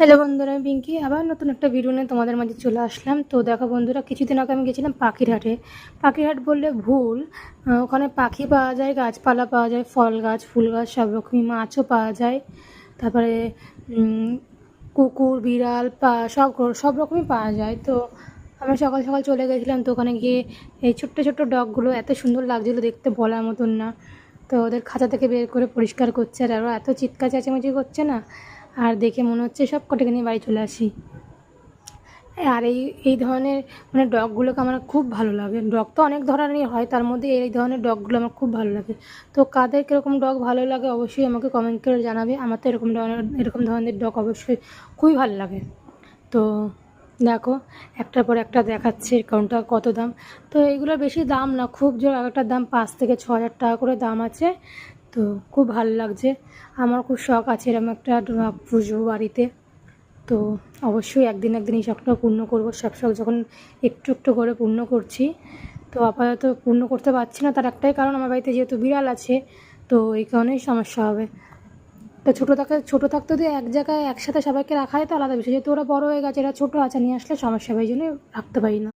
Hello বন্ধুরা, আমি পিঙ্কি আবার নতুন একটা ভিডিও নিয়ে তোমাদের মাঝে চলে আসলাম। তো দেখো বন্ধুরা, কিছুদিন আগে আমি গেছিলাম পাখিরহাটে। পাখিরহাট বললে ভুল, ওখানে পাখি পাওয়া যায়, গাছপালা পাওয়া যায়, ফল গাছ, ফুল গাছ, সব রকমই, মাছও পাওয়া যায়। তারপরে কুকুর, বিড়াল সব রকমই পাওয়া যায়। তো আমি সকাল সকাল চলে গেছিলাম। তো ওখানে গিয়ে এই ছোট্ট ছোট্ট ডগগুলো এত সুন্দর লাগছিলো দেখতে, বলার মতন না। তো ওদের খাঁচা থেকে বের করে পরিষ্কার করছে, আর আরও এত চিৎকার চেঁচামেচি করছে না, আর দেখে মনে হচ্ছে সব কটাকে নিয়ে বাড়ি চলে আসি। আর এই ধরনের মানে ডগগুলোকে আমার খুব ভালো লাগে। ডগ তো অনেক ধরনেরই হয়, তার মধ্যে এই ধরনের ডগগুলো আমার খুব ভালো লাগে। তো কাদের কীরকম ডগ ভালো লাগে অবশ্যই আমাকে কমেন্ট করে জানাবে। আমার তো এরকম ধরনের ডগ অবশ্যই খুবই ভালো লাগে। তো দেখো, একটার পর একটা দেখাচ্ছে কোনটা কত দাম। তো এইগুলোর বেশি দাম না, খুব জোর একটার দাম 5 থেকে 6 হাজার টাকা করে দাম আছে। তো খুব ভালো লাগছে, আমার খুব শখ আছে এরকম একটা ডগ পুষবো বাড়িতে। তো অবশ্যই একদিন এই শখটা পূর্ণ করব। সব শখ যখন একটু একটু করে পূর্ণ করছি, তো আপাতত পূর্ণ করতে পারছি না, তার একটাই কারণ আমার বাড়িতে যেহেতু বিড়াল আছে, তো এই কারণেই সমস্যা হবে। তো ছোটো থাকতে যদি এক জায়গায় একসাথে সবাইকে রাখা হয় তো আলাদা বিষয়, যেহেতু ওরা বড়ো হয়ে গেছে, এরা ছোটো আছে, নিয়ে আসলে সমস্যা হবে, এই জন্য রাখতে পারি না।